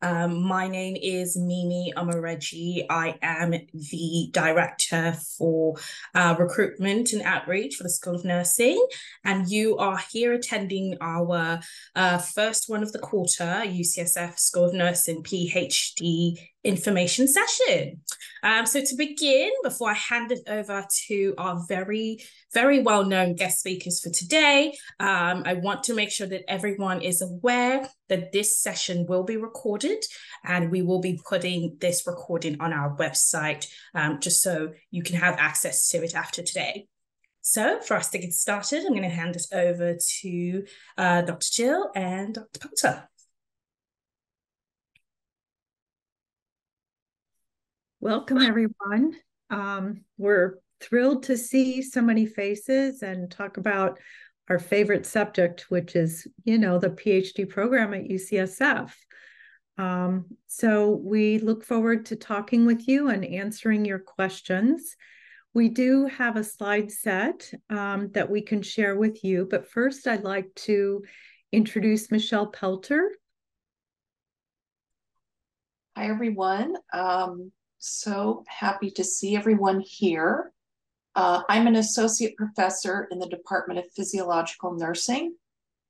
My name is Mimi Omoreji. I am the Director for Recruitment and Outreach for the School of Nursing, and you are here attending our first one of the quarter UCSF School of Nursing PhD information session. So to begin, before I hand it over to our very well-known guest speakers for today, I want to make sure that everyone is aware that this session will be recorded, and we will be putting this recording on our website just so you can have access to it after today. So for us to get started, I'm going to hand it over to Dr. Jill and Dr. Potter. Welcome, everyone. We're thrilled to see so many faces and talk about our favorite subject, which is, the PhD program at UCSF. So we look forward to talking with you and answering your questions. We do have a slide set that we can share with you, but first I'd like to introduce Michelle Pelter. Hi, everyone. So happy to see everyone here. I'm an associate professor in the Department of Physiological Nursing,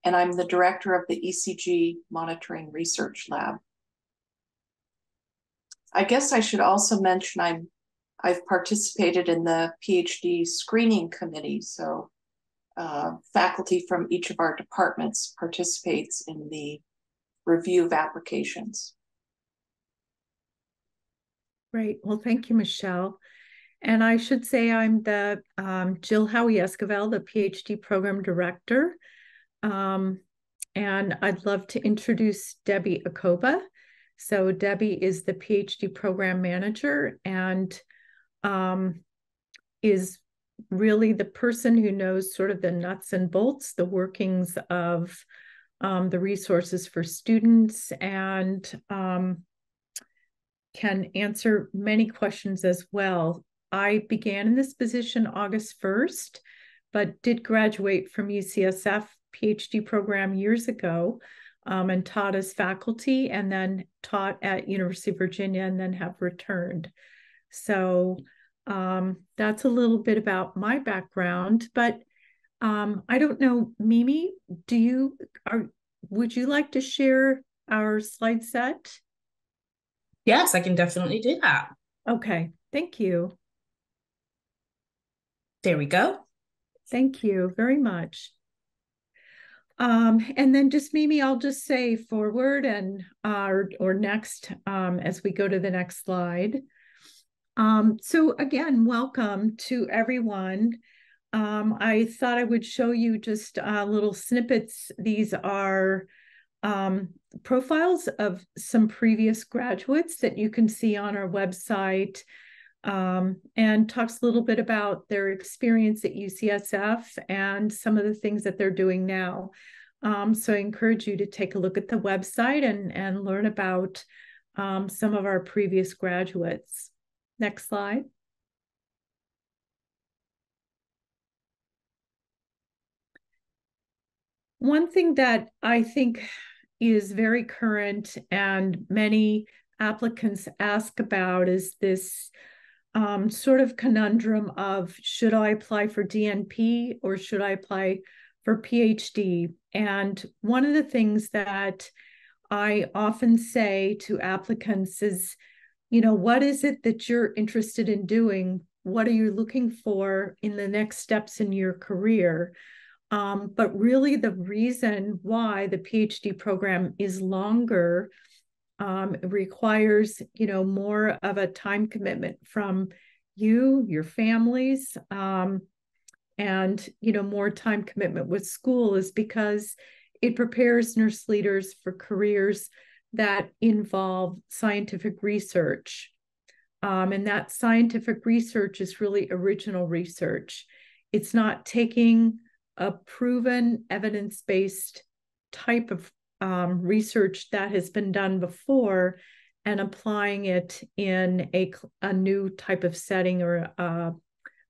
and I'm the director of the ECG Monitoring Research Lab. I guess I should also mention I've participated in the PhD screening committee, so faculty from each of our departments participates in the review of applications. Great. Well, thank you, Michelle. And I should say I'm the Jill Howie-Esquivel, the PhD program director. And I'd love to introduce Debbie Akoba. So Debbie is the PhD program manager and is really the person who knows sort of the nuts and bolts, the workings of the resources for students, and can answer many questions as well. I began in this position August 1st, but did graduate from UCSF PhD program years ago and taught as faculty, and then taught at University of Virginia, and then have returned. So that's a little bit about my background, but I don't know, Mimi, would you like to share our slide set? Yes, I can definitely do that. Okay, thank you. There we go. Thank you very much. And then just Mimi, I'll just say forward and or next as we go to the next slide. So again, welcome to everyone. I thought I would show you just little snippets. These are profiles of some previous graduates that you can see on our website, and talks a little bit about their experience at UCSF and some of the things that they're doing now. So I encourage you to take a look at the website and learn about some of our previous graduates. Next slide. One thing that I think is very current and many applicants ask about is this sort of conundrum of, should I apply for DNP or should I apply for PhD? And one of the things that I often say to applicants is, what is it that you're interested in doing? What are you looking for in the next steps in your career? But really the reason why the PhD program is longer requires, more of a time commitment from you, your families, and, more time commitment with school, is because it prepares nurse leaders for careers that involve scientific research. And that scientific research is really original research. It's not taking a proven evidence-based type of research that has been done before and applying it in a new type of setting or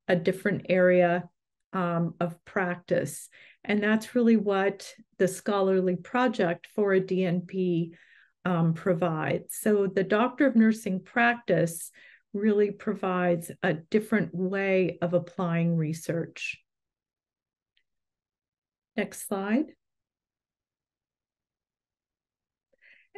a different area of practice. And that's really what the scholarly project for a DNP provides. So the Doctor of Nursing practice really provides a different way of applying research. Next slide.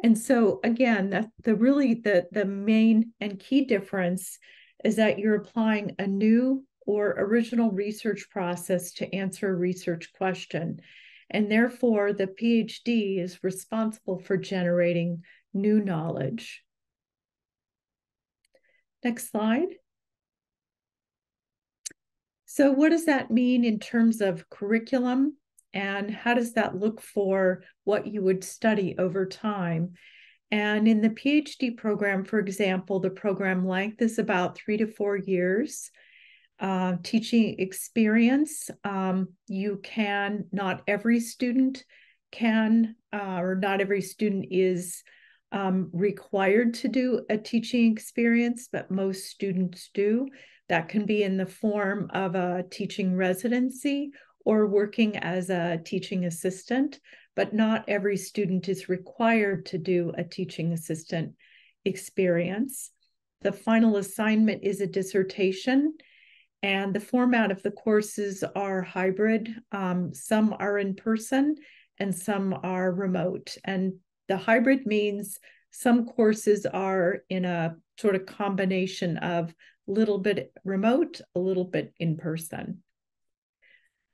And so again, the main and key difference is that you're applying a new or original research process to answer a research question. And therefore, the PhD is responsible for generating new knowledge. Next slide. So what does that mean in terms of curriculum? And how does that look for what you would study over time? And in the PhD program, for example, the program length is about 3 to 4 years. Teaching experience, not every student can, or not every student is required to do a teaching experience, but most students do. That can be in the form of a teaching residency or working as a teaching assistant, but not every student is required to do a teaching assistant experience. The final assignment is a dissertation, and the format of the courses are hybrid. Some are in person and some are remote. And the hybrid means some courses are in a sort of combination of a little bit remote, a little bit in person.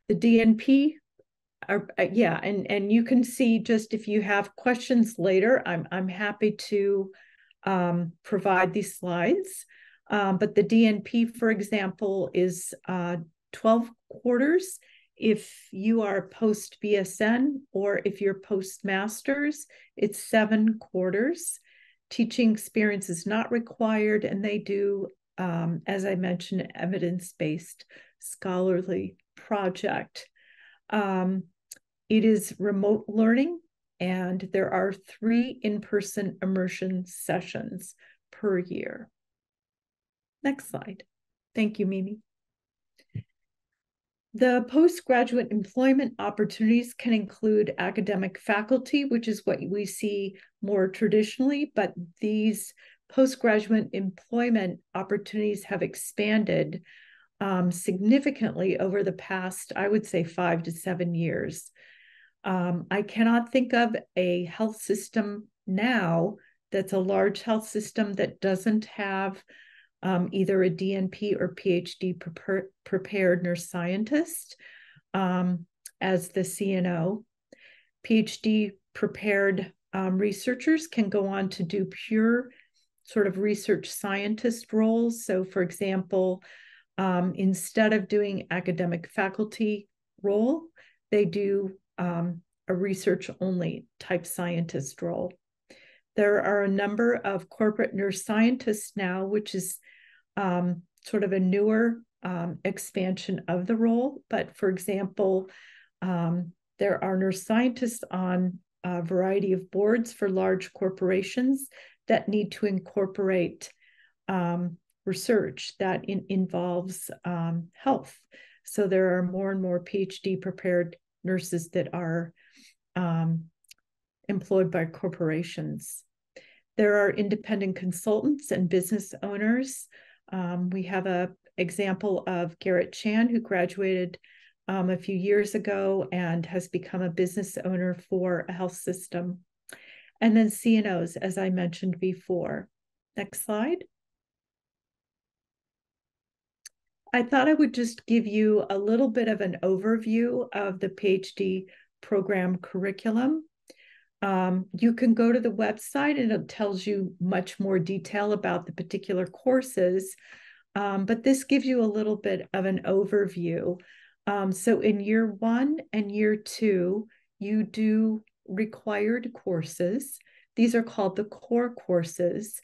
The DNP are, and you can see, just if you have questions later, I'm happy to provide these slides. But the DNP, for example, is 12 quarters. If you are post BSN or if you're postmasters, it's 7 quarters. Teaching experience is not required, and they do, as I mentioned, evidence-based scholarly project. It is remote learning, and there are 3 in-person immersion sessions per year. Next slide. Thank you, Mimi. The postgraduate employment opportunities can include academic faculty, which is what we see more traditionally, but these postgraduate employment opportunities have expanded significantly over the past, I would say, 5 to 7 years. I cannot think of a health system now that's a large health system that doesn't have either a DNP or PhD prepared nurse scientist as the CNO. PhD prepared researchers can go on to do pure sort of research scientist roles. So for example, instead of doing academic faculty role, they do a research only type scientist role. There are a number of corporate nurse scientists now, which is sort of a newer expansion of the role. But for example, there are nurse scientists on a variety of boards for large corporations that need to incorporate research that involves health. So there are more and more PhD prepared nurses that are employed by corporations. There are independent consultants and business owners. We have an example of Garrett Chan, who graduated a few years ago and has become a business owner for a health system. And then CNOs, as I mentioned before. Next slide. I thought I would just give you a little bit of an overview of the PhD program curriculum. You can go to the website and it tells you much more detail about the particular courses, but this gives you a little bit of an overview. So in year 1 and year 2, you do required courses. These are called the core courses.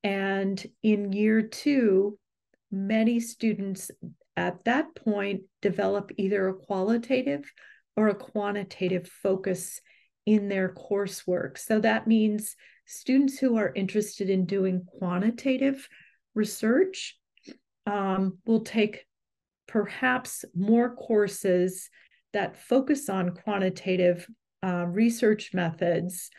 And in year 2, many students at that point develop either a qualitative or a quantitative focus in their coursework. So that means students who are interested in doing quantitative research will take perhaps more courses that focus on quantitative research methods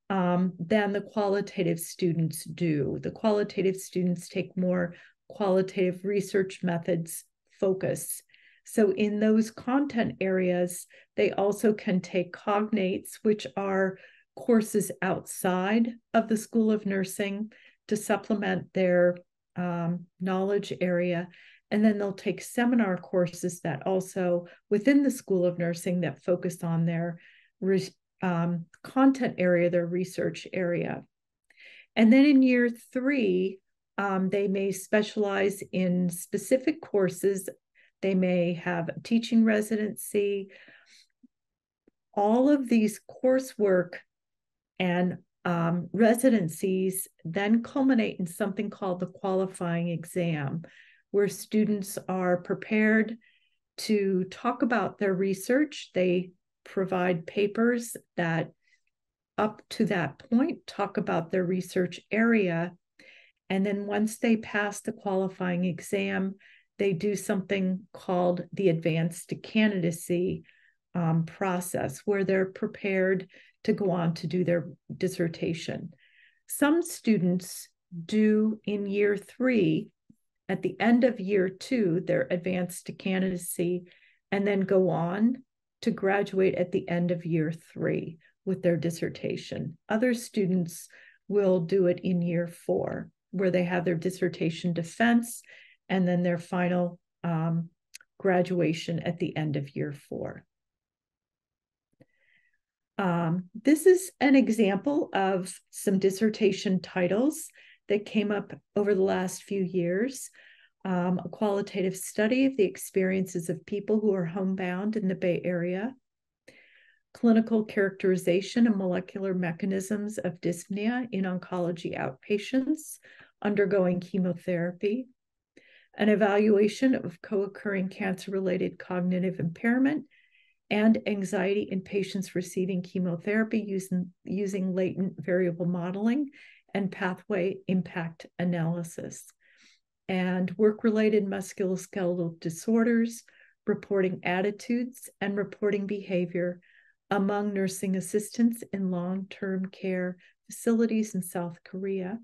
than the qualitative students do. The qualitative students take more qualitative research methods focus. So in those content areas, they also can take cognates, which are courses outside of the School of Nursing to supplement their knowledge area. And then they'll take seminar courses that also within the School of Nursing that focus on their content area, their research area. And then in year 3, they may specialize in specific courses. They may have a teaching residency. All of these coursework and residencies then culminate in something called the qualifying exam, where students are prepared to talk about their research. They provide papers that up to that point talk about their research area. And then once they pass the qualifying exam, they do something called the advanced candidacy process, where they're prepared to go on to do their dissertation. Some students do in year 3, at the end of year 2, their advanced candidacy, and then go on to graduate at the end of year 3 with their dissertation. Other students will do it in year 4, where they have their dissertation defense and then their final graduation at the end of year 4. This is an example of some dissertation titles that came up over the last few years. A qualitative study of the experiences of people who are homebound in the Bay Area. Clinical characterization and molecular mechanisms of dyspnea in oncology outpatients undergoing chemotherapy. An evaluation of co-occurring cancer-related cognitive impairment and anxiety in patients receiving chemotherapy using latent variable modeling and pathway impact analysis. And work-related musculoskeletal disorders, reporting attitudes and reporting behavior among nursing assistants in long-term care facilities in South Korea.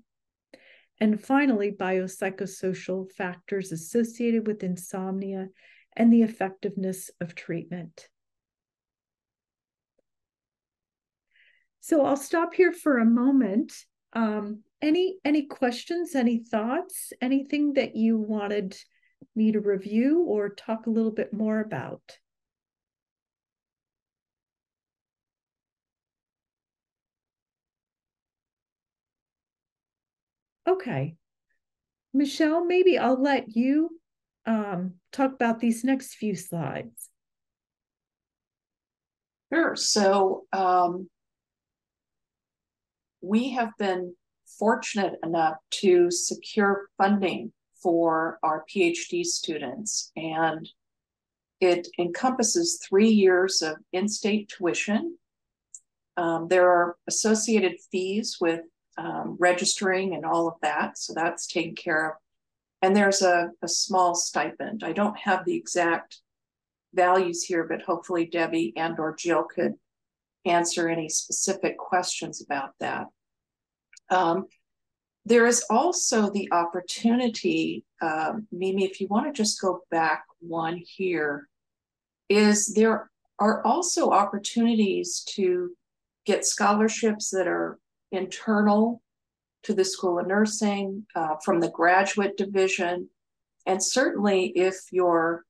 And finally, biopsychosocial factors associated with insomnia and the effectiveness of treatment. So I'll stop here for a moment. Any questions, any thoughts, anything that you wanted me to review or talk a little bit more about? Okay. Michelle, maybe I'll let you talk about these next few slides. Sure. So we have been fortunate enough to secure funding for our PhD students, and it encompasses 3 years of in-state tuition. There are associated fees with registering and all of that, so that's taken care of. And there's a small stipend. I don't have the exact values here, but hopefully Debbie and or Jill could answer any specific questions about that. There is also the opportunity, Mimi, if you want to just go back one here, is there are also opportunities to get scholarships that are internal to the School of Nursing, from the graduate division. And certainly if your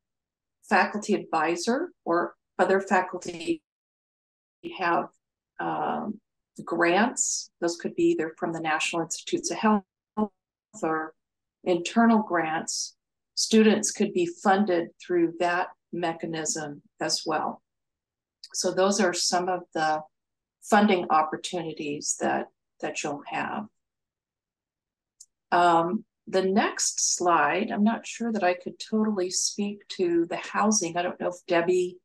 faculty advisor or other faculty have grants, those could be either from the National Institutes of Health or internal grants, students could be funded through that mechanism as well. So those are some of the funding opportunities that you'll have. The next slide, I'm not sure that I could totally speak to the housing. I don't know if Debbie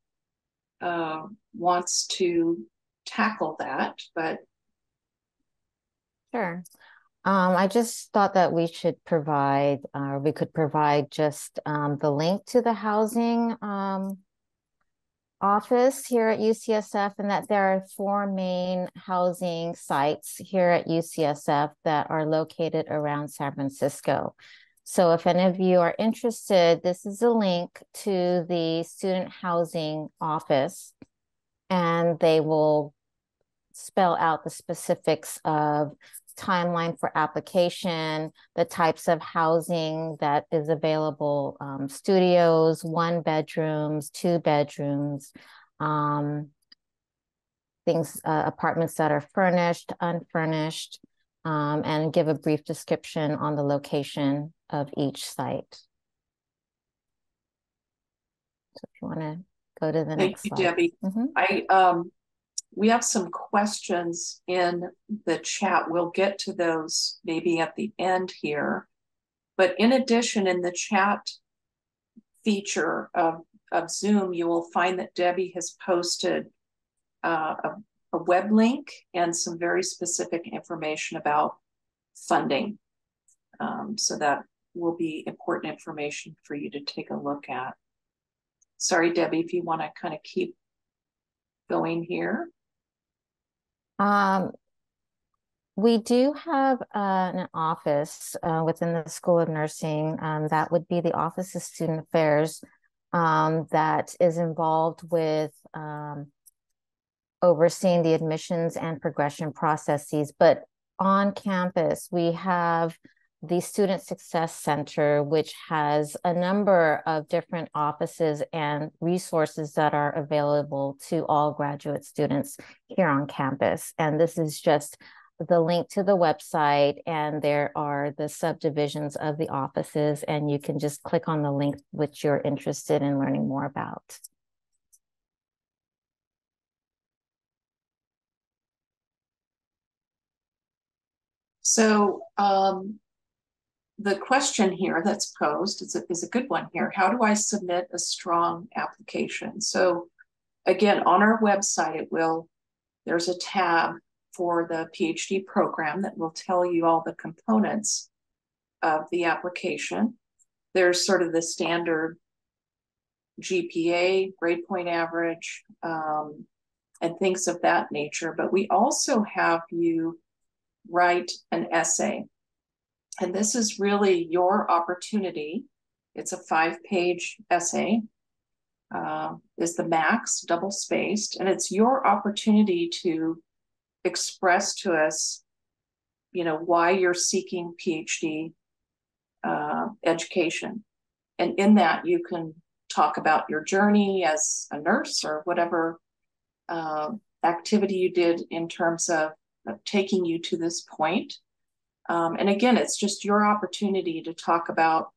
wants to tackle that, but. Sure. I just thought that we should provide, we could provide just the link to the housing office here at UCSF, and that there are 4 main housing sites here at UCSF that are located around San Francisco. So if any of you are interested, this is a link to the student housing office, and they will spell out the specifics of timeline for application, the types of housing that is available, studios, 1 bedrooms, 2 bedrooms, apartments that are furnished, unfurnished, and give a brief description on the location of each site. So if you want to go to the next slide. Thank you, Debbie. We have some questions in the chat. We'll get to those maybe at the end here. But in addition, in the chat feature of Zoom, you will find that Debbie has posted a web link and some very specific information about funding. So that will be important information for you to take a look at. Sorry, Debbie, if you want to kind of keep going here. We do have an office within the School of Nursing. That would be the Office of Student Affairs that is involved with overseeing the admissions and progression processes. But on campus, we have the Student Success Center, which has a number of different offices and resources that are available to all graduate students here on campus. And this is just the link to the website, and there are the subdivisions of the offices, and you can just click on the link which you're interested in learning more about. So the question here that's posed is a good one here. How do I submit a strong application? So again, on our website, there's a tab for the PhD program that will tell you all the components of the application. There's sort of the standard GPA, grade point average, and things of that nature. But we also have you write an essay. And this is really your opportunity. It's a 5-page essay, is the max, double spaced, and it's your opportunity to express to us, why you're seeking PhD education. And in that, you can talk about your journey as a nurse or whatever activity you did in terms of taking you to this point. And again, it's just your opportunity to talk about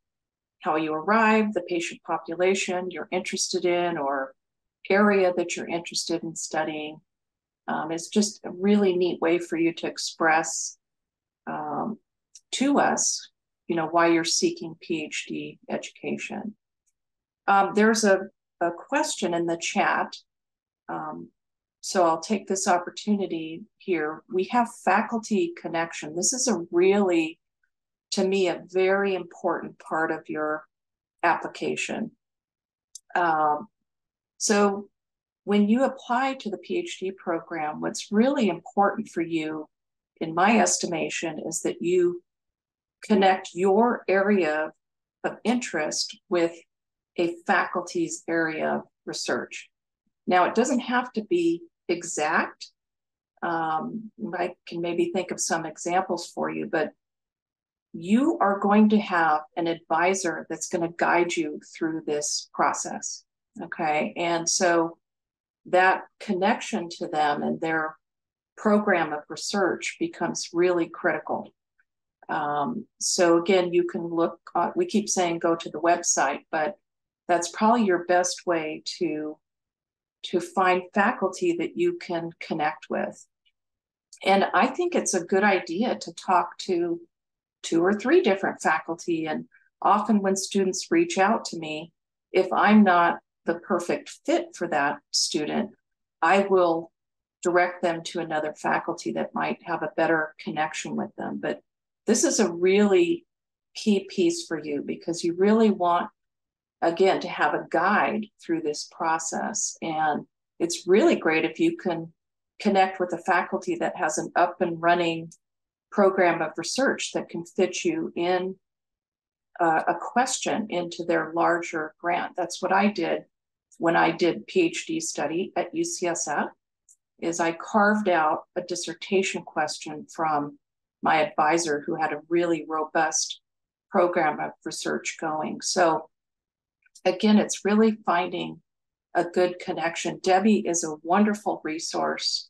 how you arrived, the patient population you're interested in, or area that you're interested in studying. It's just a really neat way for you to express to us, why you're seeking PhD education. There's a question in the chat. So I'll take this opportunity here. We have faculty connection. This is to me, a very important part of your application. So when you apply to the PhD program, what's really important for you, in my estimation, is that you connect your area of interest with a faculty's area of research. Now, it doesn't have to be exact. I can maybe think of some examples for you, but you are going to have an advisor that's going to guide you through this process, okay? And so that connection to them and their program of research becomes really critical. So again, you can look, we keep saying go to the website, but that's probably your best way to find faculty that you can connect with. And I think it's a good idea to talk to 2 or 3 different faculty. And often when students reach out to me, if I'm not the perfect fit for that student, I will direct them to another faculty that might have a better connection with them. But this is a really key piece for you, because you really want again, to have a guide through this process. And it's really great if you can connect with a faculty that has an up and running program of research that can fit you in a question into their larger grant. That's what I did when I did PhD study at UCSF, is I carved out a dissertation question from my advisor who had a really robust program of research going. So again, it's really finding a good connection. Debbie is a wonderful resource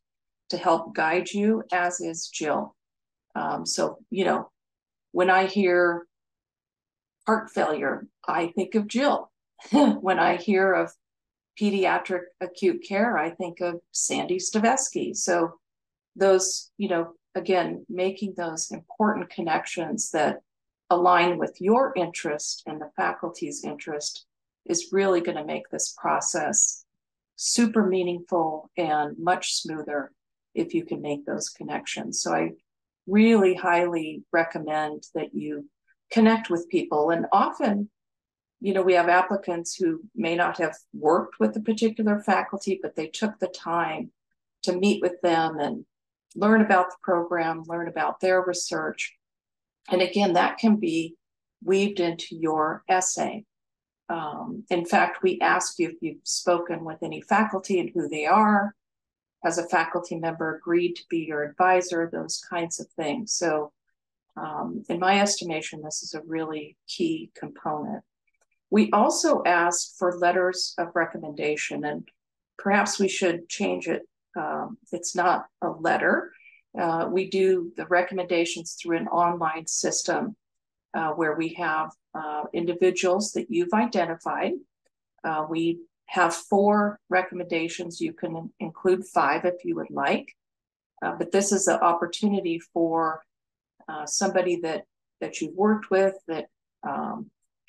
to help guide you, as is Jill. So, you know, when I hear heart failure, I think of Jill. When I hear of pediatric acute care, I think of Sandy Stavesky. So those, you know, again, making those important connections that align with your interest and the faculty's interest is really going to make this process super meaningful and much smoother if you can make those connections. So I really highly recommend that you connect with people. And often, you know, we have applicants who may not have worked with a particular faculty, but they took the time to meet with them and learn about the program, learn about their research. And again, that can be weaved into your essay. In fact, we ask you if you've spoken with any faculty and who they are. Has a faculty member agreed to be your advisor? Those kinds of things. So in my estimation, this is a really key component. We also ask for letters of recommendation, and perhaps we should change it. It's not a letter. We do the recommendations through an online system where we have individuals that you've identified. We have 4 recommendations. You can include 5 if you would like. But this is an opportunity for somebody that you've worked with that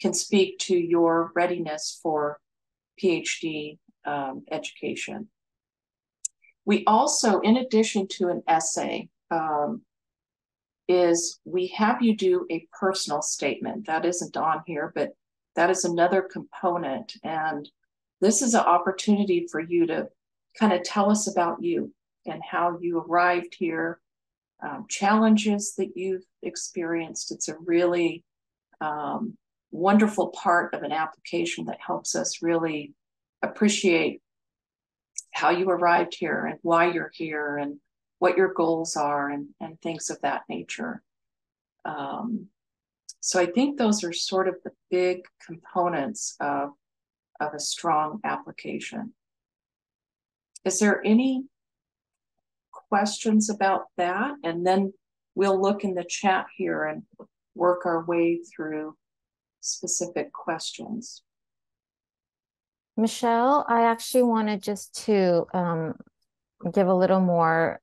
can speak to your readiness for PhD education. We also, in addition to an essay, is we have you do a personal statement. That isn't on here, but that is another component. And this is an opportunity for you to kind of tell us about you and how you arrived here, challenges that you've experienced. It's a really wonderful part of an application that helps us really appreciate how you arrived here and why you're here and what your goals are and things of that nature. So I think those are sort of the big components of a strong application. Is there any questions about that? And then we'll look in the chat here and work our way through specific questions. Michelle, I actually wanted just to give a little more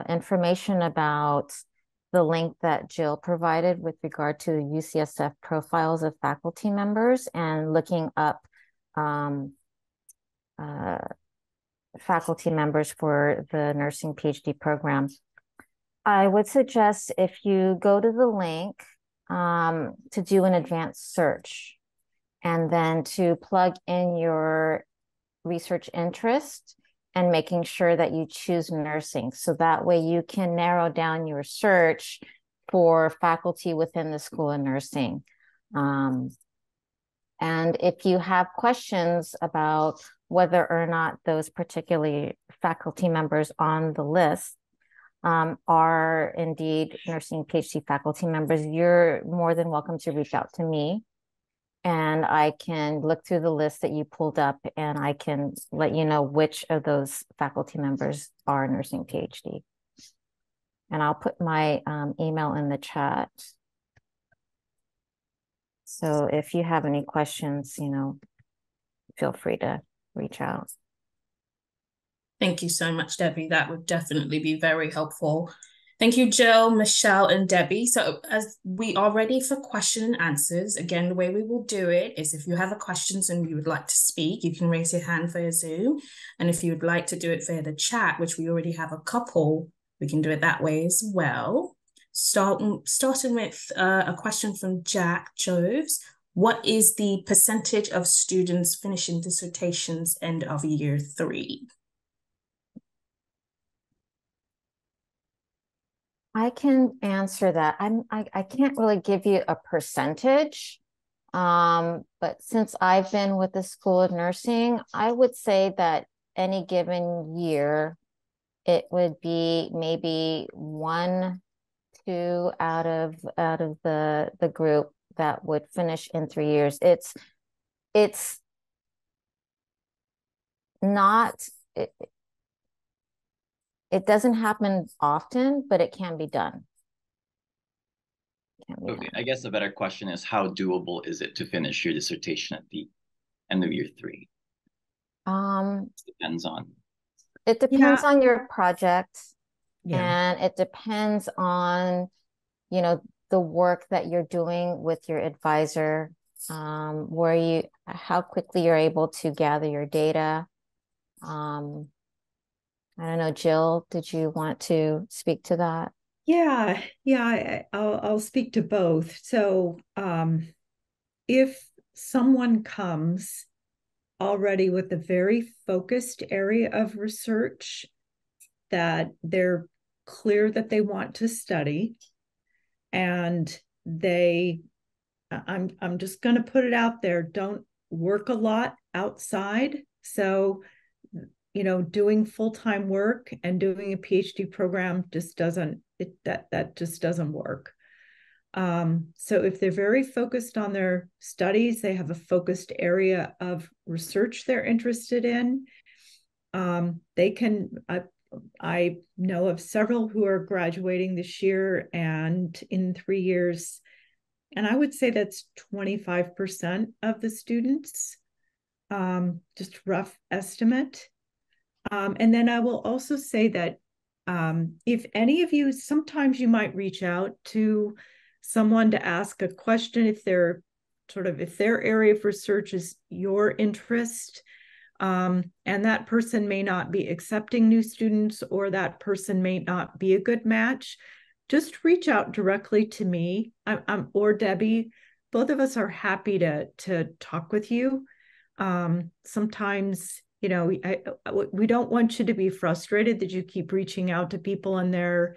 information about the link that Jill provided with regard to the UCSF profiles of faculty members and looking up faculty members for the nursing PhD program. I would suggest if you go to the link to do an advanced search and then to plug in your research interest and making sure that you choose nursing. So that way you can narrow down your search for faculty within the School of Nursing. And if you have questions about whether or not those particular faculty members on the list are indeed nursing PhD faculty members, you're more than welcome to reach out to me. And I can look through the list that you pulled up and I can let you know which of those faculty members are nursing PhD. And I'll put my email in the chat. So if you have any questions, you know, feel free to reach out. Thank you so much, Debbie. That would definitely be very helpful. Thank you, Jill, Michelle, and Debbie. So as we are ready for question and answers, again, the way we will do it is if you have a questions and you would like to speak, you can raise your hand via Zoom. And if you would like to do it via the chat, which we already have a couple, we can do it that way as well. Starting with a question from Jack Joves. what is the percentage of students finishing dissertations end of year 3? I can answer that. I can't really give you a percentage. But since I've been with the School of Nursing, I would say that any given year, it would be maybe 1, 2 out of the group that would finish in 3 years. It's not it doesn't happen often, but it can be done. Okay, I guess a better question is, how doable is it to finish your dissertation at the end of year 3? Depends on. It depends on your project, Yeah. and it depends on, the work that you're doing with your advisor, how quickly you're able to gather your data. I don't know, Jill, did you want to speak to that? Yeah, I'll speak to both. So, if someone comes already with a very focused area of research that they're clear that they want to study, and I'm just going to put it out there, don't work a lot outside. So, doing full-time work and doing a PhD program just doesn't work. So if they're very focused on their studies, they have a focused area of research they're interested in, they can, I know of several who are graduating this year and in 3 years, and I would say that's 25% of the students, just rough estimate. And then I will also say that if any of you, sometimes you might reach out to someone to ask a question if their area of research is your interest, and that person may not be accepting new students, or that person may not be a good match. Just reach out directly to me, or Debbie. Both of us are happy to talk with you. Sometimes, we don't want you to be frustrated that you keep reaching out to people and they're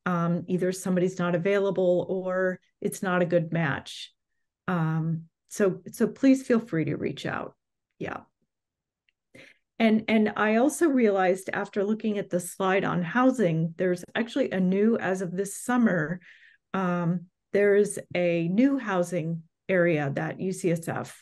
either somebody's not available or it's not a good match. So please feel free to reach out. Yeah. And I also realized after looking at the slide on housing, there's actually as of this summer, there's a new housing area that UCSF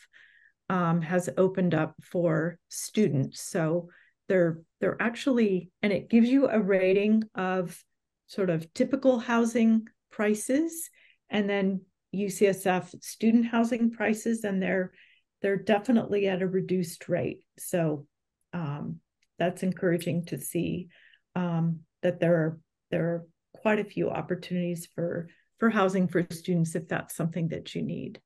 has opened up for students. So they're actually, and it gives you a rating of sort of typical housing prices, and then UCSF student housing prices, and they're definitely at a reduced rate. So that's encouraging to see, that there are quite a few opportunities for housing for students if that's something that you need.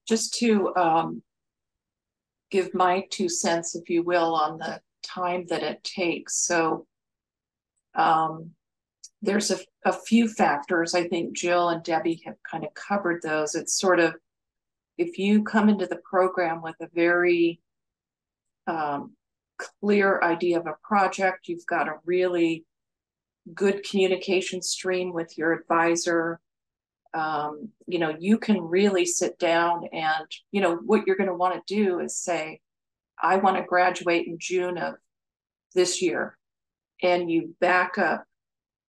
Just to give my 2 cents, if you will, on the time that it takes. So there's a few factors. I think Jill and Debbie have kind of covered those. It's sort of, if you come into the program with a very clear idea of a project, you've got a really good communication stream with your advisor, you can really sit down and, what you're going to want to do is say, I want to graduate in June of this year. And you back up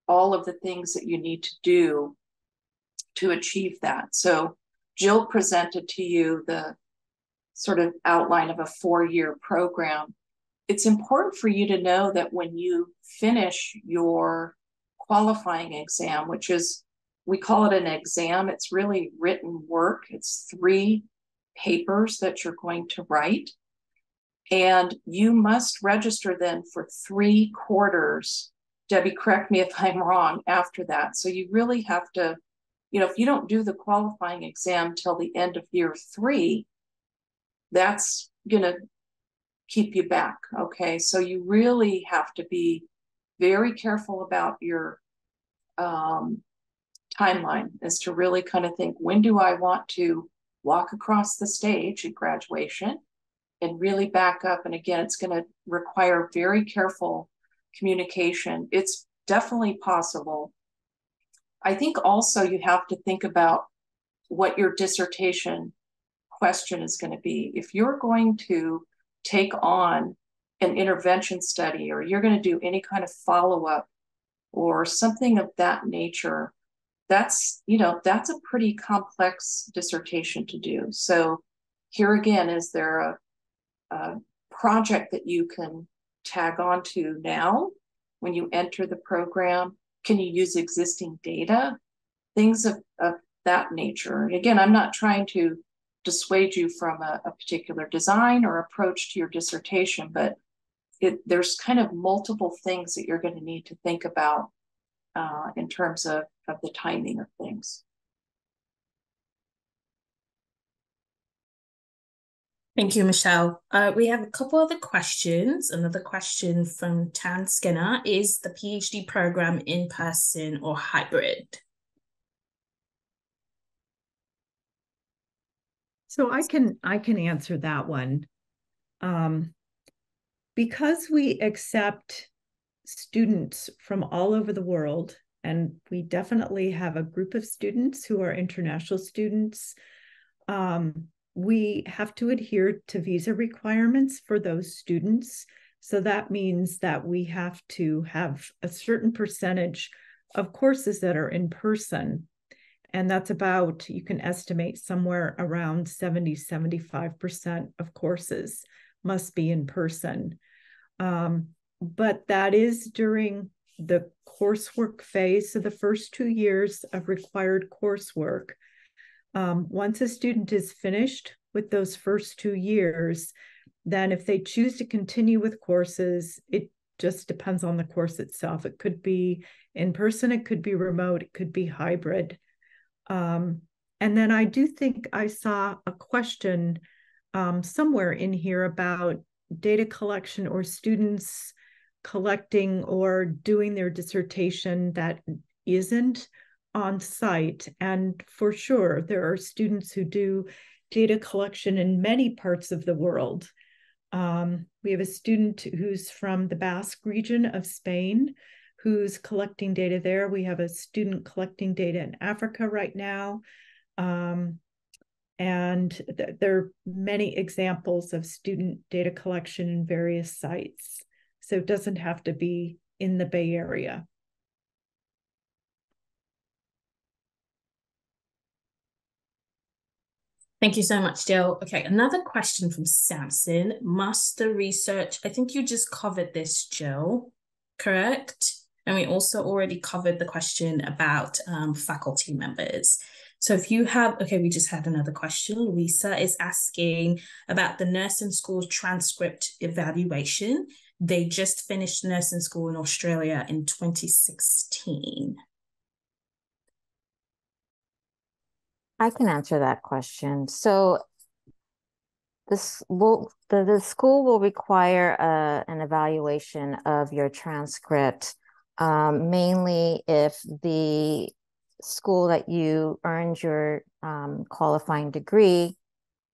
all of the things that you need to do to achieve that. So Jill presented to you the sort of outline of a 4-year program. It's important for you to know that when you finish your qualifying exam, which is, we call it an exam, it's really written work. It's 3 papers that you're going to write. And you must register then for 3 quarters. Debbie, correct me if I'm wrong, after that. So you really have to, if you don't do the qualifying exam till the end of year 3, that's going to keep you back. Okay. So you really have to be very careful about your timeline, is to really kind of think, when do I want to walk across the stage at graduation and really back up? And again, it's going to require very careful communication. It's definitely possible. I think also you have to think about what your dissertation question is going to be. If you're going to take on an intervention study, or you're going to do any kind of follow-up or something of that nature, that's a pretty complex dissertation to do. So here again, is there a project that you can tag on to now when you enter the program? Can you use existing data? Things of that nature. And again, I'm not trying to dissuade you from a particular design or approach to your dissertation, but there's kind of multiple things that you're going to need to think about in terms of the timing of things. Thank you, Michelle. We have a couple other questions. Another question from Tan Skinner: is the PhD program in person or hybrid? So I can answer that one. Because we accept students from all over the world, and we definitely have a group of students who are international students, we have to adhere to visa requirements for those students. So that means that we have to have a certain percentage of courses that are in person. And that's about, you can estimate somewhere around 70-75% of courses must be in person. But that is during the coursework phase, so the first 2 years of required coursework. Once a student is finished with those first 2 years, then if they choose to continue with courses, it just depends on the course itself. It could be in person, it could be remote, it could be hybrid. And then I do think I saw a question somewhere in here about data collection or students collecting or doing their dissertation that isn't on site. And for sure, there are students who do data collection in many parts of the world. We have a student who's from the Basque region of Spain who's collecting data there. We have a student collecting data in Africa right now. And there are many examples of student data collection in various sites. So it doesn't have to be in the Bay Area. Thank you so much, Jill. Okay, another question from Samson. Must the research, I think you just covered this, Jill, correct? And we also already covered the question about faculty members. So if you have, okay, we just had another question. Louisa is asking about the nursing school transcript evaluation. They just finished nursing school in Australia in 2016. I can answer that question. So the school will require an evaluation of your transcript, mainly if the school that you earned your qualifying degree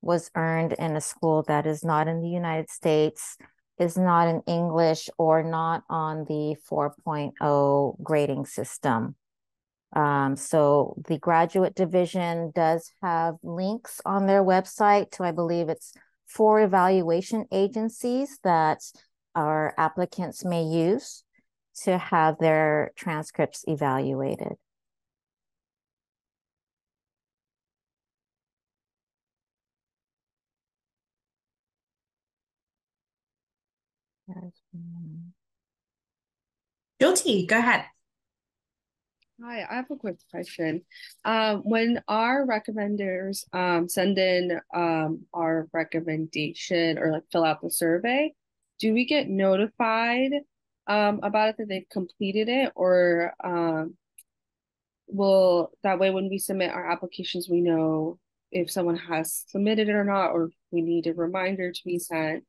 was earned in a school that is not in the United States, is not in English, or not on the 4.0 grading system. So the graduate division does have links on their website to, I believe it's 4 evaluation agencies that our applicants may use to have their transcripts evaluated. Jyoti, go ahead. Hi, I have a quick question. When our recommenders send in our recommendation or like fill out the survey, do we get notified about it that they've completed it, or will that way when we submit our applications, we know if someone has submitted it or not, or if we need a reminder to be sent?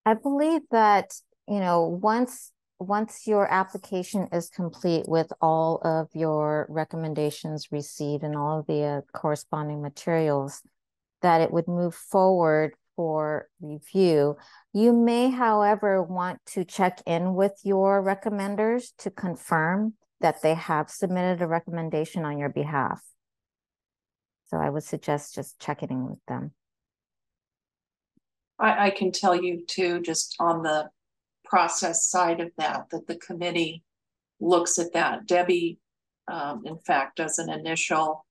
I believe that, once once your application is complete with all of your recommendations received and all of the corresponding materials, that it would move forward for review. You may, however, want to check in with your recommenders to confirm that they have submitted a recommendation on your behalf. So I would suggest just checking in with them. I can tell you too, just on the process side of that the committee looks at that. Debbie, in fact, does an initial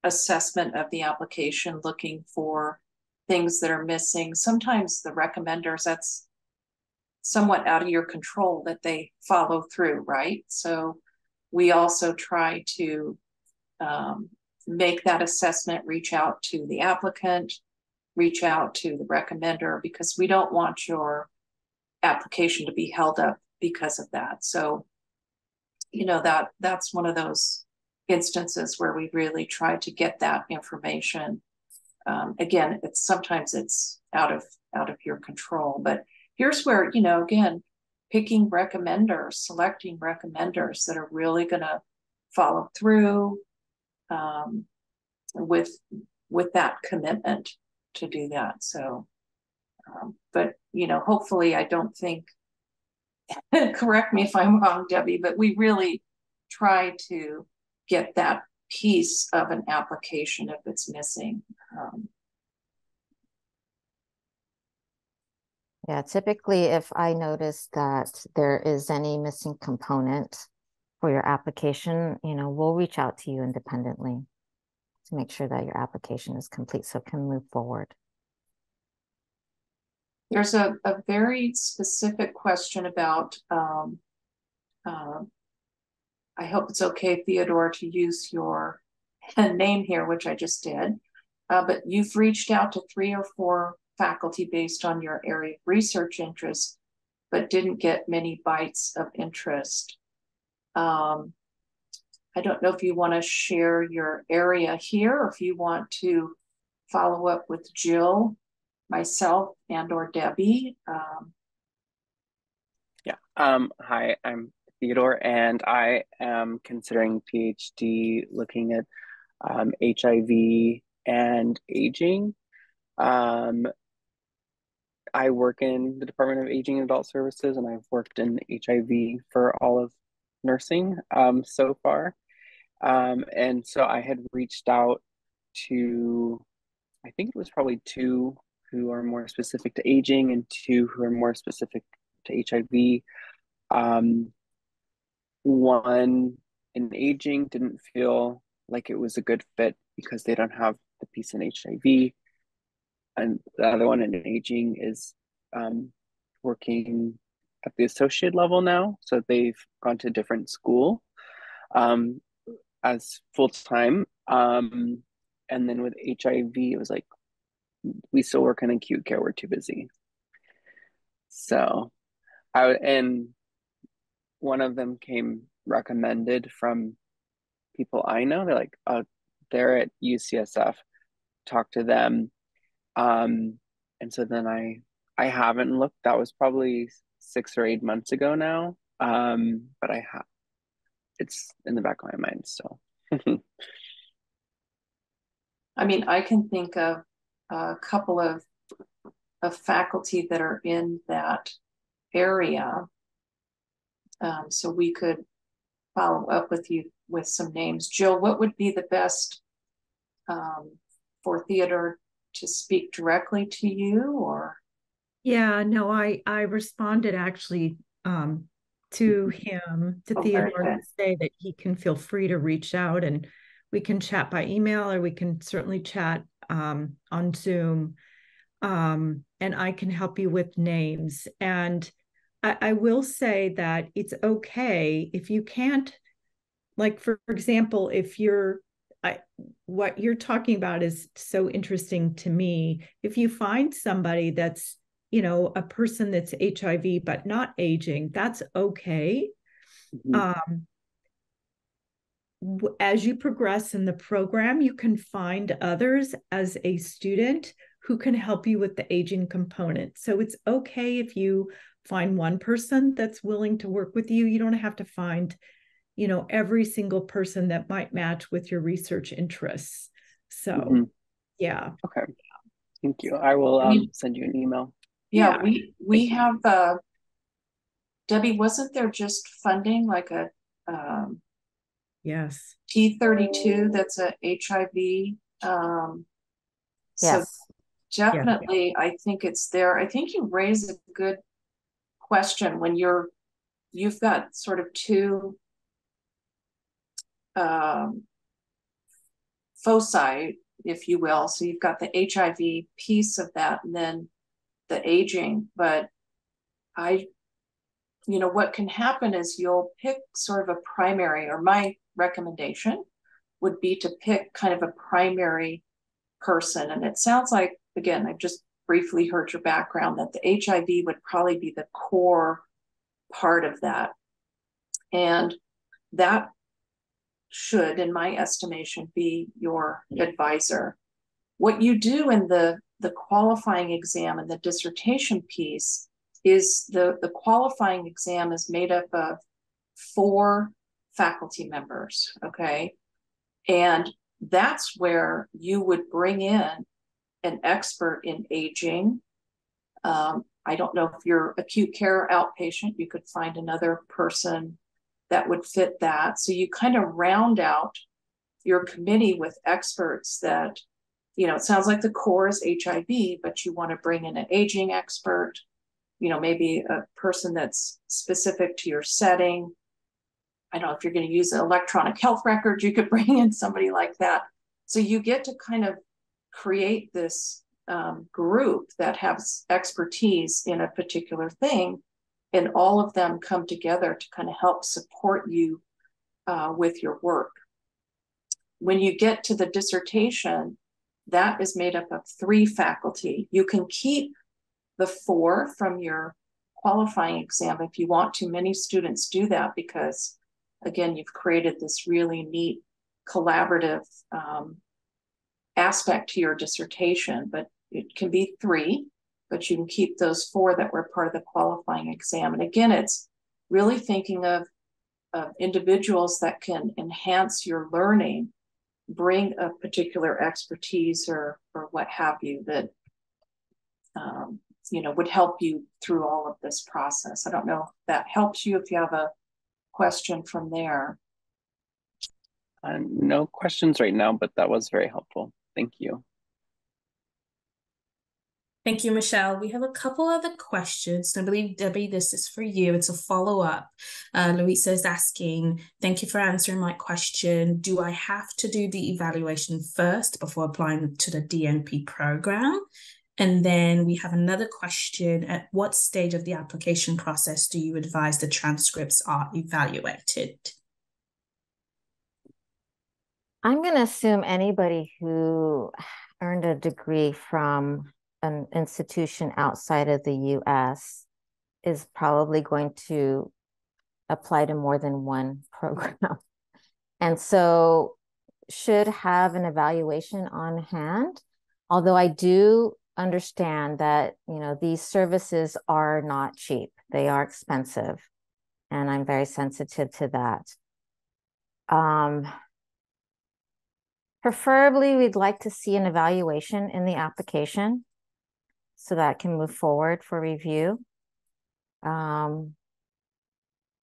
assessment of the application, looking for things that are missing. Sometimes the recommenders, that's somewhat out of your control that they follow through, right? So we also try to make that assessment, reach out to the applicant, reach out to the recommender, because we don't want your application to be held up because of that. So, you know, that's one of those instances where we really try to get that information. Again, sometimes it's out of your control, but here's where, you know, again, picking recommenders, selecting recommenders that are really going to follow through with that commitment to do that. So, but you know, hopefully, I don't think. Correct me if I'm wrong, Debbie, but we really try to get that piece of an application if it's missing. Yeah, typically if I notice that there is any missing component for your application, you know, we'll reach out to you independently to make sure that your application is complete so it can move forward. There's a very specific question about, I hope it's okay, Theodore, to use your name here, which I just did, but you've reached out to 3 or 4 faculty based on your area of research interest, but didn't get many bites of interest. I don't know if you want to share your area here, or if you want to follow up with Jill, myself, and or Debbie. Yeah. Hi, I'm Theodore, and I am considering PhD looking at HIV and aging. I work in the Department of Aging and Adult Services, and I've worked in HIV for all of nursing so far. And so I had reached out to, I think it was probably 2 who are more specific to aging and 2 who are more specific to HIV. One in aging didn't feel like it was a good fit because they don't have the piece in HIV. And the other one in aging is working at the associate level now. So they've gone to a different school as full-time. And then with HIV, it was like, we still work in acute care, we're too busy. So and one of them came recommended from people I know. They're like, oh, they're at UCSF, talk to them. And so then I haven't looked. That was probably 6 or 8 months ago now. But it's in the back of my mind still. I mean, I can think of a couple of faculty that are in that area. So we could follow up with you with some names. Jill, what would be the best for Theodore to speak directly to you, or? Yeah, no, I responded actually to him, to Theodore, to say that he can feel free to reach out, and we can chat by email, or we can certainly chat on Zoom, and I can help you with names. And I will say that it's okay if you can't, like, for example, if what you're talking about is so interesting to me. If you find somebody that's, you know, a person that's HIV but not aging, that's okay. Mm-hmm. As you progress in the program, you can find others as a student who can help you with the aging component. So it's okay if you find one person that's willing to work with you. You don't have to find, every single person that might match with your research interests. So, yeah. Okay. Thank you. I will send you an email. Yeah, we have Debbie, wasn't there just funding like a yes, T32 that's a HIV so Yes. definitely I think it's there. I think you raise a good question when you've got sort of two foci, if you will. So you've got the HIV piece of that and then the aging. But what can happen is you'll pick sort of a primary, or my recommendation would be to pick kind of a primary person. And it sounds like, again, I've just briefly heard your background, that the HIV would probably be the core part of that. And that should, in my estimation, be your advisor. What you do in the qualifying exam and the dissertation piece is the qualifying exam is made up of 4 faculty members, okay? And that's where you would bring in an expert in aging. I don't know if you're acute care outpatient, you could find another person that would fit that. So you kind of round out your committee with experts that, it sounds like the core is HIV, but you want to bring in an aging expert, maybe a person that's specific to your setting. I don't know if you're going to use an electronic health record, you could bring in somebody like that. So you get to kind of create this group that has expertise in a particular thing, and all of them come together to kind of help support you with your work. When you get to the dissertation, that is made up of 3 faculty. You can keep the 4 from your qualifying exam if you want to. Many students do that because, again, you've created this really neat collaborative aspect to your dissertation, but it can be 3, but you can keep those 4 that were part of the qualifying exam. And again, it's really thinking of individuals that can enhance your learning, bring a particular expertise or what have you that would help you through all of this process. I don't know if that helps you, if you have a question from there. No questions right now, but that was very helpful. Thank you. Thank you, Michelle. We have a couple other questions. I believe, Debbie, this is for you. It's a follow-up. Louisa is asking, thank you for answering my question. Do I have to do the evaluation first before applying to the DNP program? And then we have another question. At what stage of the application process do you advise the transcripts are evaluated? I'm going to assume anybody who earned a degree from an institution outside of the US is probably going to apply to more than one program. And so should have an evaluation on hand. Although I do understand that, these services are not cheap. They are expensive. And I'm very sensitive to that. Preferably, we'd like to see an evaluation in the application so that can move forward for review. I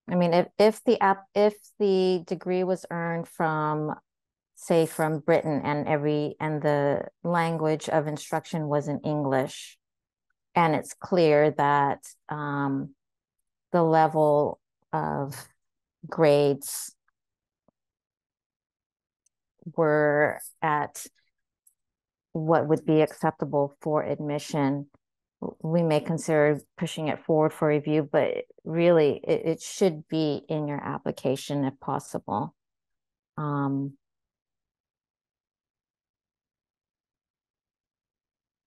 mean, if the degree was earned from, say, from Britain, and the language of instruction was in English, and it's clear that the level of grades were at what would be acceptable for admission, we may consider pushing it forward for review, but really it should be in your application if possible.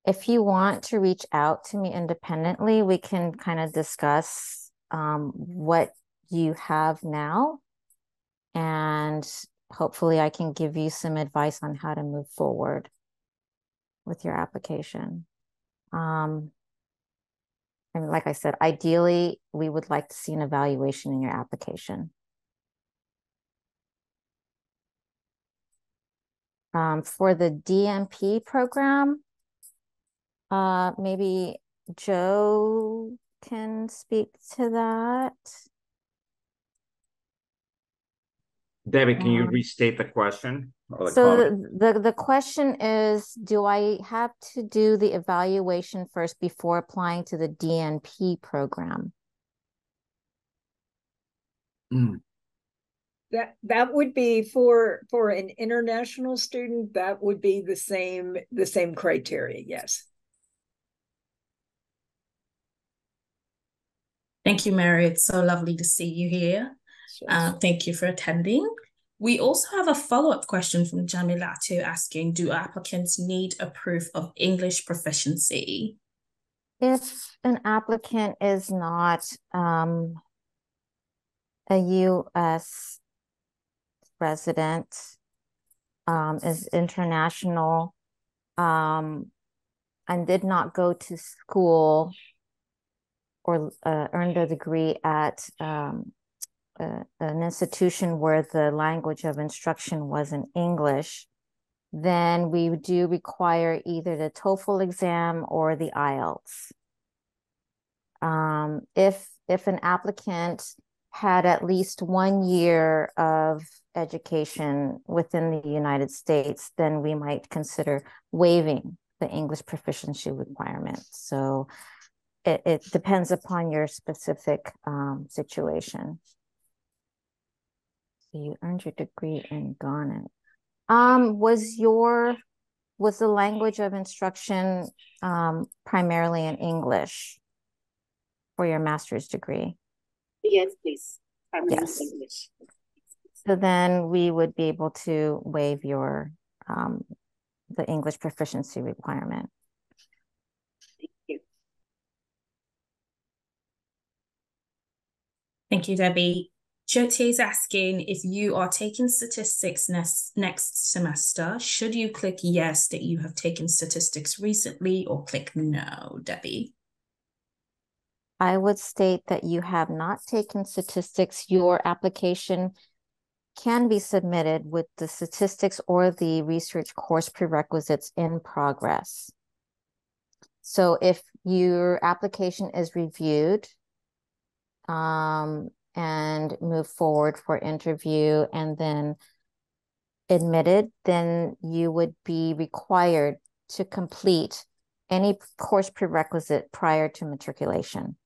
If you want to reach out to me independently, we can kind of discuss what you have now, and hopefully I can give you some advice on how to move forward. with your application. And like I said, ideally, we would like to see an evaluation in your application. For the DMP program, maybe Joe can speak to that. Debbie, can you restate the question? Or the So comment? the question is, do I have to do the evaluation first before applying to the DNP program? That would be for an international student, that would be the same criteria, yes. Thank you, Mary. It's so lovely to see you here. Thank you for attending. We also have a follow-up question from Jamilatu asking, do applicants need a proof of English proficiency? If an applicant is not a U.S. resident, is international, and did not go to school or earned a degree at an institution where the language of instruction was in English, then we do require either the TOEFL exam or the IELTS. If an applicant had at least 1 year of education within the United States, then we might consider waiving the English proficiency requirement. So it depends upon your specific situation. So you earned your degree in Ghana. Was the language of instruction primarily in English for your master's degree? Yes, please. Yes. English. So then we would be able to waive your the English proficiency requirement. Thank you. Thank you, Debbie. Jyoti is asking, if you are taking statistics next semester, should you click yes that you have taken statistics recently or click no, Debbie? I would state that you have not taken statistics. Your application can be submitted with the statistics or the research course prerequisites in progress. So if your application is reviewed and move forward for interview and then admitted, then you would be required to complete any course prerequisite prior to matriculation.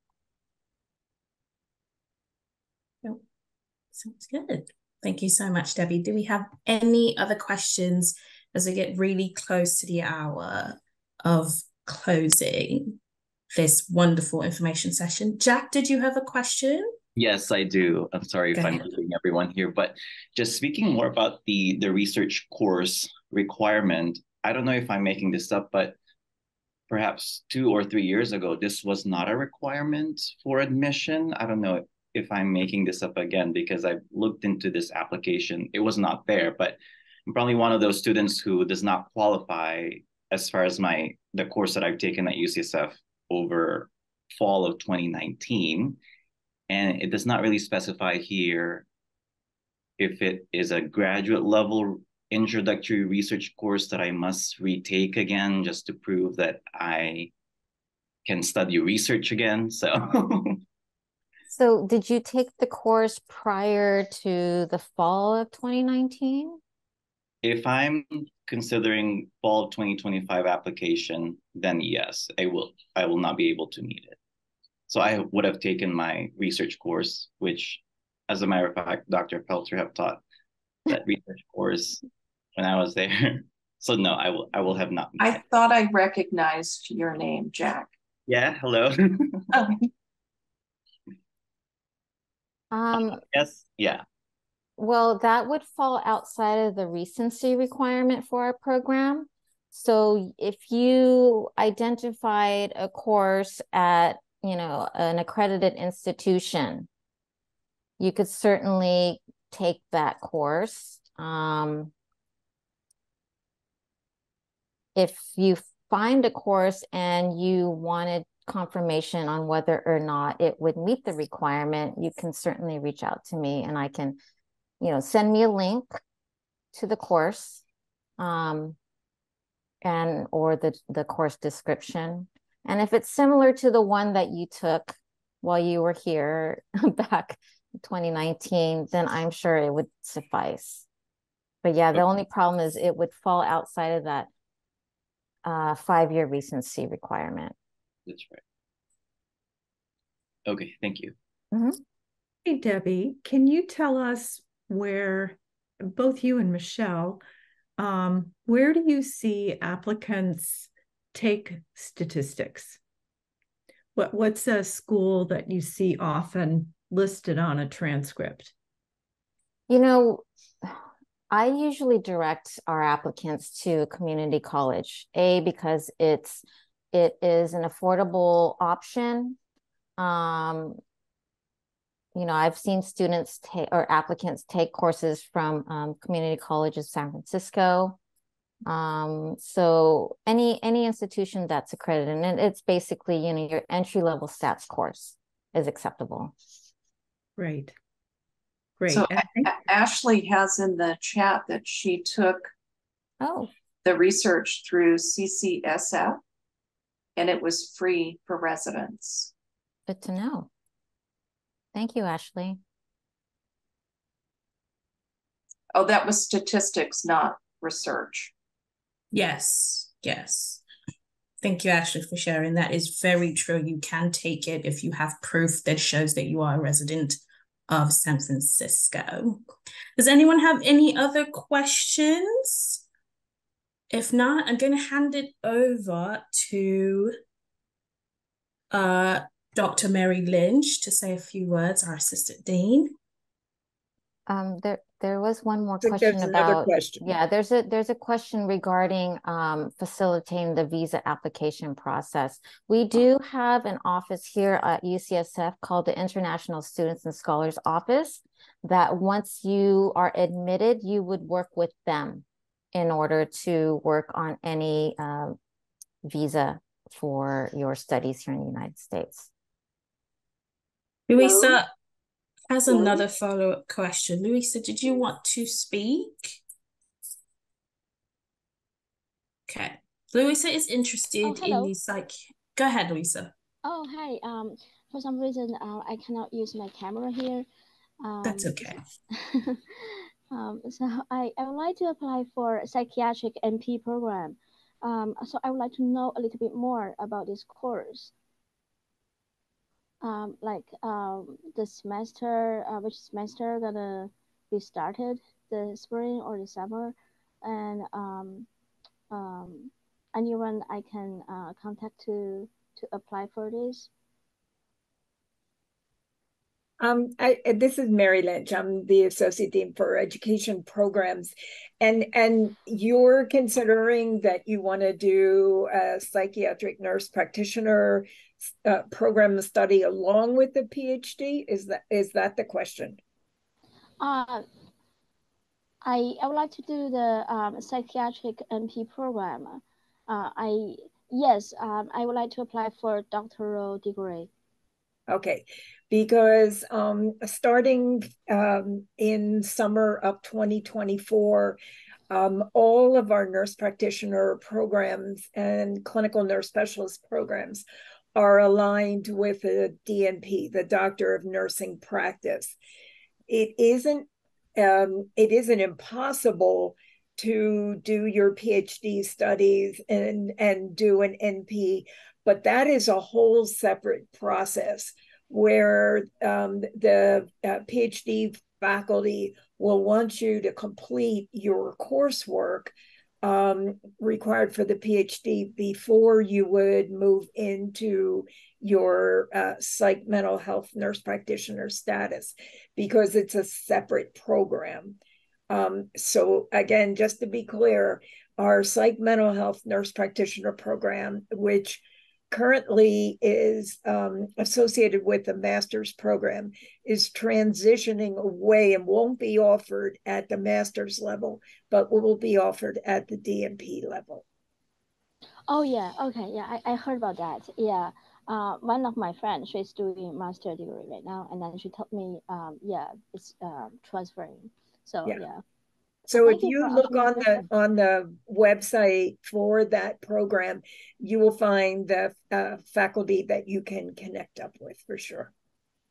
Sounds good. Thank you so much, Debbie. Do we have any other questions as we get really close to the hour of closing this wonderful information session? Jack, did you have a question? Yes, I do. I'm sorry if I'm leaving everyone here, but just speaking more about the research course requirement, I don't know if I'm making this up, but perhaps 2 or 3 years ago, this was not a requirement for admission. I don't know if I'm making this up again, because I've looked into this application. It was not there, but I'm probably one of those students who does not qualify as far as the course that I've taken at UCSF over fall of 2019. And it does not really specify here if it is a graduate level introductory research course that I must retake again just to prove that I can study research again. So did you take the course prior to the fall of 2019? If I'm considering fall of 2025 application, then yes, I will not be able to meet it. So I would have taken my research course, which, as a matter of fact, Dr. Pelter have taught that research course when I was there. So no, I will have not. I thought I recognized your name, Jack. Yeah, hello. Yes, yeah. Well, that would fall outside of the recency requirement for our program. So if you identified a course at, an accredited institution, you could certainly take that course. If you find a course and you wanted confirmation on whether or not it would meet the requirement, you can certainly reach out to me and I can, send me a link to the course, and or the course description. And if it's similar to the one that you took while you were here back in 2019, then I'm sure it would suffice. But yeah, the only problem is it would fall outside of that 5-year recency requirement. That's right. Okay, thank you. Mm-hmm. Hey, Debbie, can you tell us where, both you and Michelle, where do you see applicants take statistics? What's a school that you see often listed on a transcript? I usually direct our applicants to a community college, because it is an affordable option. I've seen students or applicants take courses from community colleges, San Francisco. So any institution that's accredited, and it's basically, your entry-level stats course is acceptable. Great. So Ashley has in the chat that she took the research through CCSF and it was free for residents. Good to know. Thank you, Ashley. Oh, that was statistics, not research. Yes. Thank you, Ashley, for sharing. That is very true. You can take it if you have proof that shows that you are a resident of San Francisco. Does anyone have any other questions? If not, I'm going to hand it over to Dr. Mary Lynch to say a few words, our assistant dean. There was one more question about, there's a question regarding facilitating the visa application process. We do have an office here at UCSF called the International Students and Scholars Office that once you are admitted, you would work with them in order to work on any visa for your studies here in the United States. Louisa has another follow-up question. Louisa, did you want to speak? Okay. Louisa is interested in the Go ahead, Louisa. Oh, hi. For some reason, I cannot use my camera here. That's okay. So I would like to apply for psychiatric NP program. So I would like to know a little bit more about this course. The semester, which semester gonna be started, the spring or the summer, and anyone I can contact to apply for this. This is Mary Lynch. I'm the Associate Dean for Education Programs. And you're considering that you want to do a psychiatric nurse practitioner program study along with the PhD? Is that the question? I would like to do the psychiatric NP program. I would like to apply for doctoral degree. Okay, because starting in summer of 2024, all of our nurse practitioner programs and clinical nurse specialist programs are aligned with the DNP, the Doctor of Nursing Practice. It isn't impossible to do your PhD studies and do an NP, but that is a whole separate process where the PhD faculty will want you to complete your coursework required for the PhD before you would move into your psych mental health nurse practitioner status, because it's a separate program. So again, just to be clear, our psych mental health nurse practitioner program, which currently is associated with the master's program, is transitioning away and won't be offered at the master's level, but will be offered at the DNP level. Oh yeah, okay, yeah, I heard about that. Yeah. One of my friends, she's doing master degree right now, and then she told me, yeah, it's transferring. So Yeah. yeah. So if Thank you you for look answering my on question. the website for that program, you will find the faculty that you can connect up with for sure.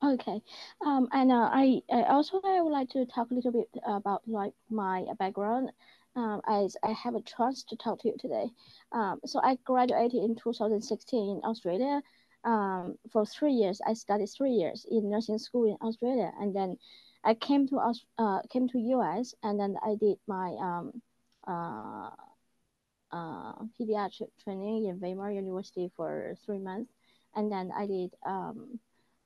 Okay. And I also I would like to talk a little bit about like my background. As I have a chance to talk to you today. So I graduated in 2016 in Australia. For 3 years, I studied 3 years in nursing school in Australia, and then I came to US, and then I did my uh, pediatric training in Weimar University for 3 months, and then I did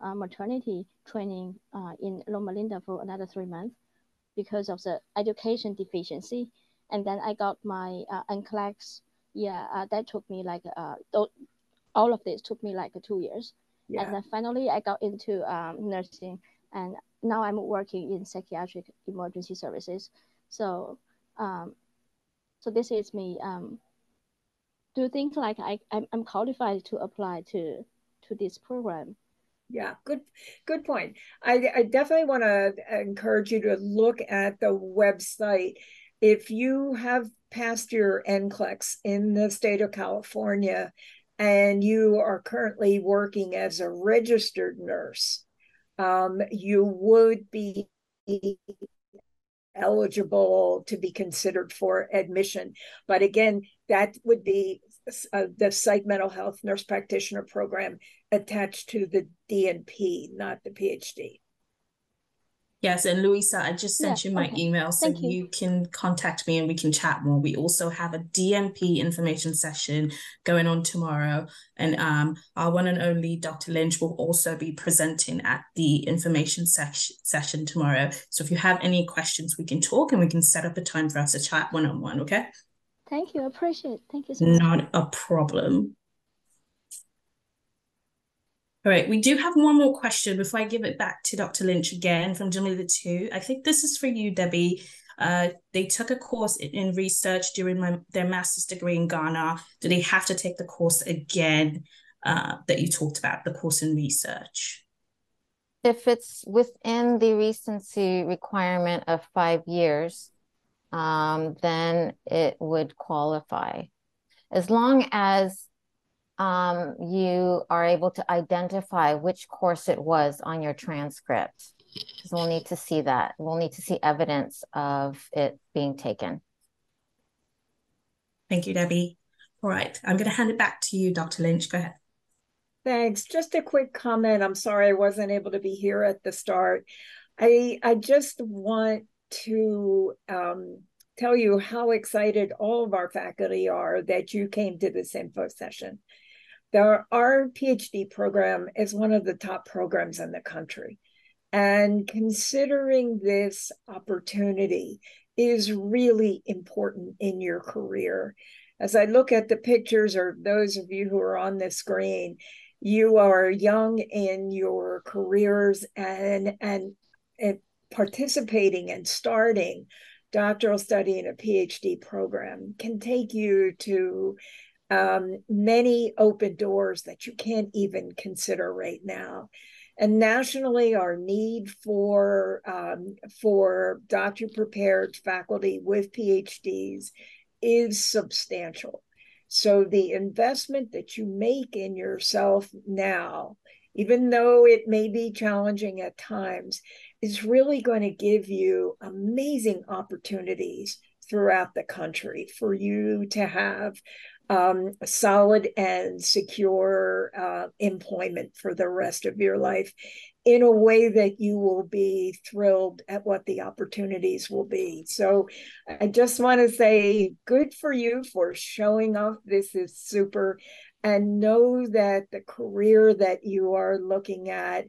maternity training in Loma Linda for another 3 months because of the education deficiency. And then I got my NCLEX. Yeah, that took me like all of this took me like 2 years. Yeah. And then finally I got into nursing, and now I'm working in psychiatric emergency services. So, um, so this is me. Do you think like I'm qualified to apply to this program? Yeah, good point. I definitely want to encourage you to look at the website. If you have passed your NCLEX in the state of California and you are currently working as a registered nurse, you would be eligible to be considered for admission. But again, that would be the psych mental health nurse practitioner program attached to the DNP, not the PhD. Yes, and Louisa, I just sent you my Okay. email so Thank you. you can contact me and we can chat more. We also have a DMP information session going on tomorrow, and our one and only Dr. Lynch will also be presenting at the information session tomorrow. So if you have any questions, we can talk and we can set up a time for us to chat one-on-one, okay? Thank you. Appreciate it. Thank you so much. Not a problem. All right, we do have one more question before I give it back to Dr. Lynch again from Jamila 2. I think this is for you, Debbie. They took a course in research during their master's degree in Ghana. Do they have to take the course again that you talked about, the course in research? If it's within the recency requirement of 5 years, then it would qualify. As long as you are able to identify which course it was on your transcript, because we'll need to see that. We'll need to see evidence of it being taken. Thank you, Debbie. All right, I'm going to hand it back to you, Dr. Lynch. Go ahead. Thanks. Just a quick comment. I'm sorry I wasn't able to be here at the start. I just want to tell you how excited all of our faculty are that you came to this info session. Our PhD program is one of the top programs in the country. And considering this opportunity is really important in your career. As I look at the pictures, or those of you who are on the screen, you are young in your careers and participating and starting doctoral study in a PhD program can take you to many open doors that you can't even consider right now. And nationally, our need for doctor-prepared faculty with PhDs is substantial. So the investment that you make in yourself now, even though it may be challenging at times, is really going to give you amazing opportunities throughout the country for you to have solid and secure employment for the rest of your life in a way that you will be thrilled at what the opportunities will be. So I just want to say good for you for showing up. This is super. And know that the career that you are looking at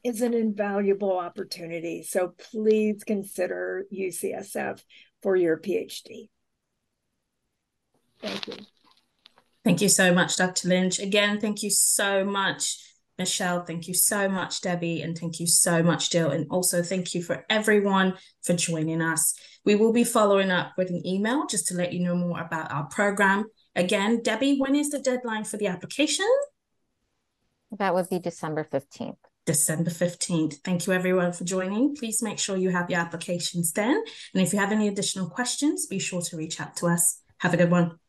is an invaluable opportunity. So please consider UCSF for your PhD. Thank you. Thank you so much, Dr. Lynch. Again, thank you so much, Michelle. Thank you so much, Debbie. And thank you so much, Jill. And also thank you for everyone for joining us. We will be following up with an email just to let you know more about our program. Again, Debbie, when is the deadline for the application? That would be December 15th. December 15th. Thank you everyone for joining. Please make sure you have your applications then. And if you have any additional questions, be sure to reach out to us. Have a good one.